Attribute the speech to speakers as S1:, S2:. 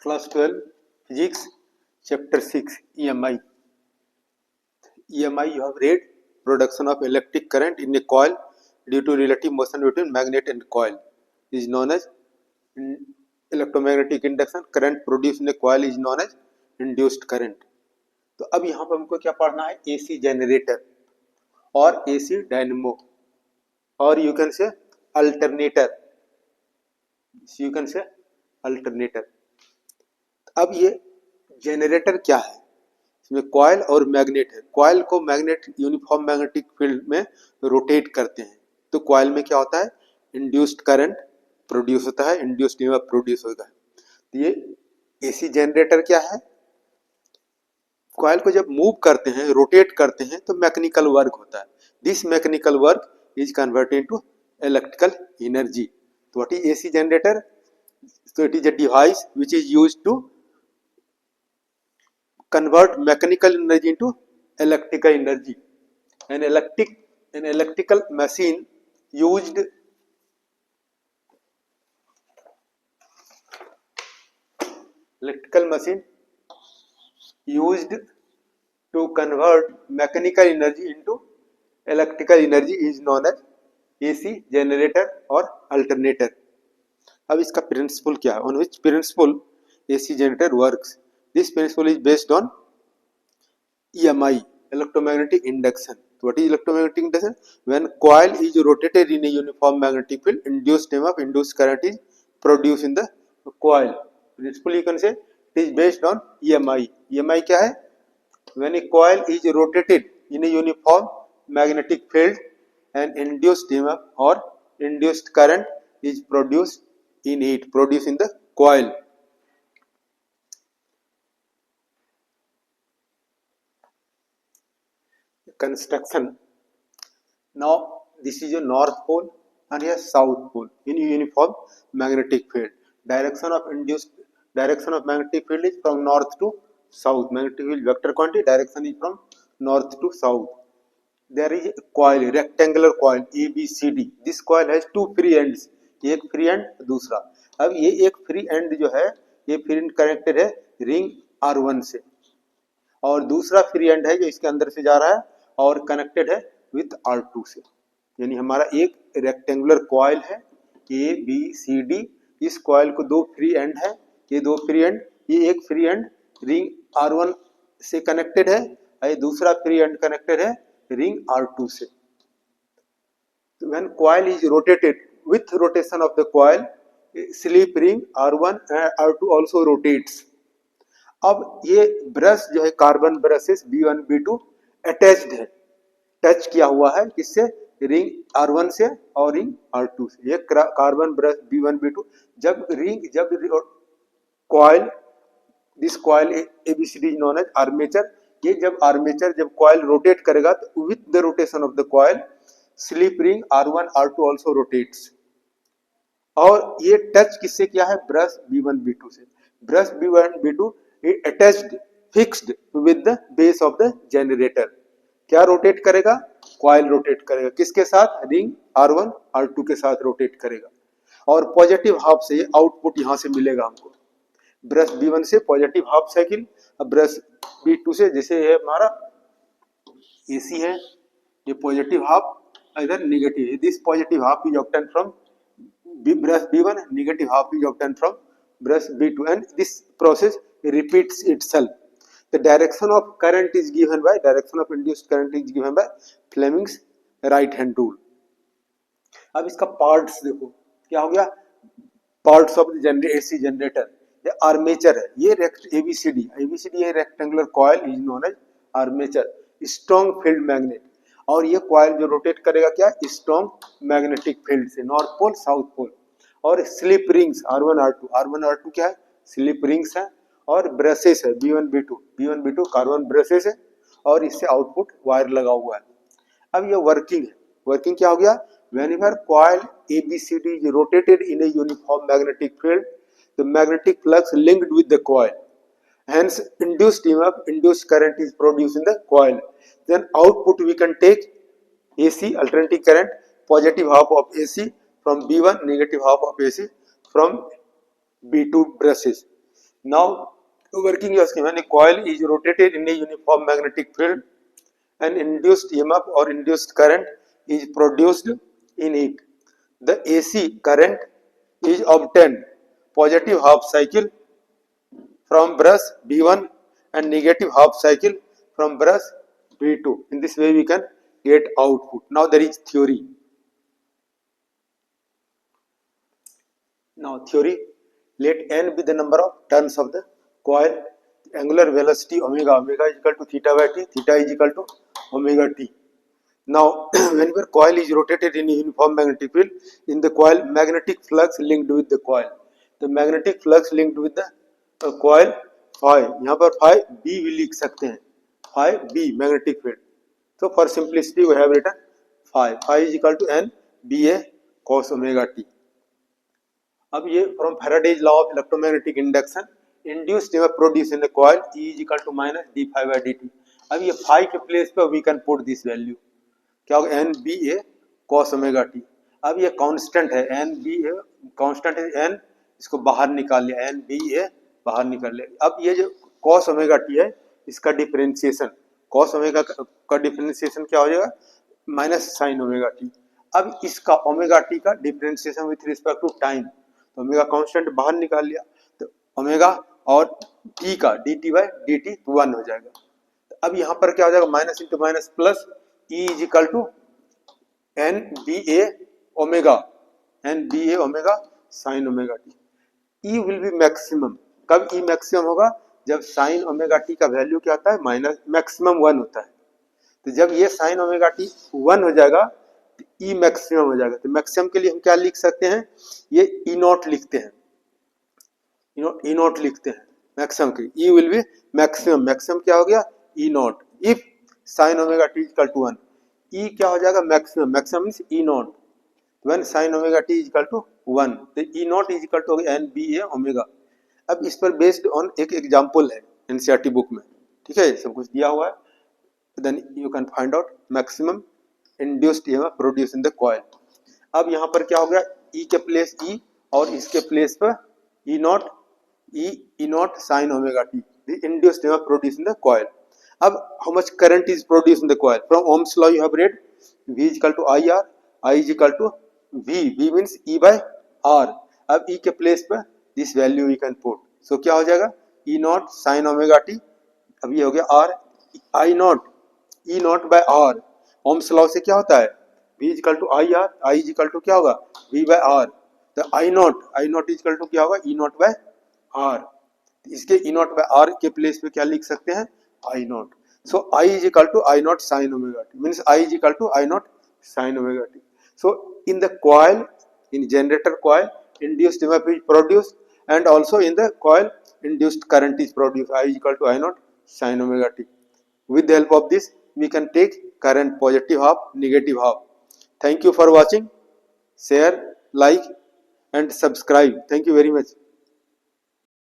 S1: Class 12 Physics Chapter 6 EMI. EMI you have read, production of electric current in a coil due to relative motion between magnet and coil is known as electromagnetic induction. Current produced in a coil is known as induced current. तो अब यहाँ पर हमको क्या पढ़ना है, AC generator और AC dynamo और you can say alternator, you can say alternator. अब ये जनरेटर क्या है, इसमें कॉइल और मैग्नेट है. कॉइल को मैग्नेट यूनिफॉर्म मैग्नेटिक फील्ड में रोटेट करते हैं, तो कॉइल में क्या होता है, इंड्यूस्ड करंट प्रोड्यूस होता है, इंड्यूस्ड ईएमएफ प्रोड्यूस होगा. तो ये एसी जनरेटर क्या है, कॉइल को जब मूव करते हैं, रोटेट करते हैं, तो मैकेनिकल वर्क होता है. This mechanical work is converted into electrical energy. तो what is AC generator? So it is a device which is used to convert mechanical energy into electrical energy. An electrical machine used to convert mechanical energy into electrical energy is known as AC generator or alternator. अब इसका principal क्या है, on which principle AC generator works? This principle is based on EMI, electromagnetic induction. So what is electromagnetic induction? When coil is rotated in a uniform magnetic field, induced EMF, induced current is produced in the coil. Principle you can say it is based on EMI. EMI क्या है? When a coil is rotated in a uniform magnetic field, an induced EMF or induced current is produced in the coil. Construction. Now this is a north pole and here south pole in uniform magnetic field. Direction of magnetic field is from north to south. Magnetic field vector quantity, direction is from north to south. There is a coil, rectangular coil ABCD. This coil has two free ends, एक free and दूसरा. अब ये एक free and जो है, ये free and connected है ring R1 से, और दूसरा फ्री एंड है जो इसके अंदर से जा रहा है और कनेक्टेड है विथ R2 से. यानी हमारा एक रेक्टेंगुलर कॉइल है ABCD. इस कॉइल को दो फ्री एंड है, ये दो फ्री एंड, ये एक फ्री एंड रिंग R1 से कनेक्टेड है, ये दूसरा फ्री एंड कनेक्टेड है रिंग R2 से. When coil is rotated, with rotation of the coil, slip ring R1 and R2 also rotates. अब ये ब्रश जो है carbon brushes B1 B2 attached है, टच किया हुआ है किससे, रिंग R1 से और रिंग R2 से. ये कार्बन ब्रश B1 B2 जब coil, this coil ABCD is known as armature. ये जब आर्मेचर, जब कॉइल रोटेट करेगा तो with the rotation of the coil slip ring R1 R2 also rotates. और ये टच किससे किया है, ब्रश B1 B2 से. Brush B1 B2 attached, fixed with the base of the generator. क्या रोटेट करेगा, कॉइल रोटेट करेगा किसके साथ, रिंग R1 R2 के साथ रोटेट करेगा. और पॉजिटिव हाफ से ये आउटपुट यहां से मिलेगा हमको, ब्रश B1 से पॉजिटिव हाफ साइकिल, अब ब्रश B2 से, जैसे ये हमारा AC है, ये पॉजिटिव हाफ, इधर negative. This positive half is obtain from brush B1, negative half is obtained from brush B2, and this process repeats itself. The direction of current is given by, direction of induced current is given by Fleming's right hand rule. अब इसका parts देखो क्या हो गया, parts of the AC generator. ये armature है, ये ABCD ये rectangular coil is known as armature, strong field magnet. और ये कॉइल जो रोटेट करेगा क्या, स्ट्रॉन्ग मैग्नेटिक फील्ड से, नॉर्थ पोल साउथ पोल. और स्लिप रिंग्स R1 R2 क्या है, स्लिप रिंग्स है, और ब्रशेस है B1 B2 कार्बन ब्रशेस है, और इससे आउटपुट वायर लगा हुआ है. अब ये वर्किंग है, वर्किंग क्या हो गया, whenever coil ABCD is rotated in a uniform magnetic field, the magnetic flux linked with the coil, hence induced EMF, induced current is produced in the coil. Then output we can take AC, alternating current, positive half of AC from B1, negative half of AC from B2 brushes. Now working your scheme, when a coil is rotated in a uniform magnetic field, an induced EMF or induced current is produced in it. The AC current is obtained positive half cycle from brush B1 and negative half cycle from brush B2. In this way we can get output. Now there is theory. Now theory, let n be the number of turns of the coil. Angular velocity omega, omega is equal to theta by t, theta is equal to omega t. Now whenever coil is rotated in a uniform magnetic field, in the coil magnetic flux linked with the coil. The magnetic flux linked with the coil phi, यहाँ पर phi b भी लिख सकते हैं, phi b magnetic field. So for simplicity we have written phi is equal to n ba cos omega t. अब ये from Faraday's law of electromagnetic induction, induced EMF produce in the coil E is equal to minus D phi by D T. अब ये phi के place पे we can put this value, क्या होगा, N B A cos omega T. अब ये constant है, N B A constant है, एन इसको बाहर निकाल लिया, एन बी ए बाहर निकाल लिया. अब ये जो कॉस ओमेगा टी है इसका डिफरेंशिएशन, कॉस ओमेगा का डिफरेंशिएशन क्या हो जाएगा, माइनस साइन ओमेगा टी. अब इसका ओमेगा टी का differentiation with respect to time, तो ओमेगा कांस्टेंट बाहर निकाल लिया, तो ओमेगा और टी का D T by D T 1 हो जाएगा. तो अब यहाँ पर क्या हो जाएगा, minus into minus plus E is equal to N B A omega, N B A omega sine omega T. E will be maximum. कब ई मैक्सिमम होगा, जब साइन ओमेगा टी का वैल्यू क्या होता है, माइनस मैक्सिमम 1 होता है. तो जब ये साइन ओमेगा टी 1 हो जाएगा ई मैक्सिमम हो जाएगा. तो मैक्सिमम के लिए हम क्या लिख सकते हैं, ये ई नॉट लिखते हैं, ई नॉट लिखते हैं मैक्सिमम के. E will be maximum, maximum क्या हो गया, E naught. If sine omega T equal to 1, E क्या हो जाएगा, maximum, maximum means E naught. When sine omega T equal to 1, तो E naught is equal to N B A omega. अब इस पर बेस्ड ऑन एक example है NCERT book में, ठीक है, सब कुछ दिया हुआ है. Then you can find out maximum induced EMF produce in the coil. अब यहाँ पर क्या हो गया, ई के प्लेस ई और इसके प्लेस पर E naught sine omega T, the induced EMF produce in the coil. अब how much current is produce in the coil, from Ohm's law you have read V is equal to I R, I is equal to V means E by R. अब E के place पर this value we can put, so क्या हो जाएगा, E naught sine omega T. अब ये हो गया R, I naught E naught by R. Ohm's law से क्या होता है, V is equal to I R, I is equal to क्या होगा, V बाय R. तो I naught is equal to क्या होगा, ई नॉट बाय R. इसके ई नॉट बाय R के प्लेस पे क्या लिख सकते हैं, I naught. So I is equal to I naught sine omega T, means I is equal to I naught sine omega T. So in the coil, in generator coil, induced EMF is produced, and also in the coil induced current is produced, I is equal to I naught sin omega t. With the help of this we can take current positive half, negative half. Thank you for watching. Share, like and subscribe. Thank you very much.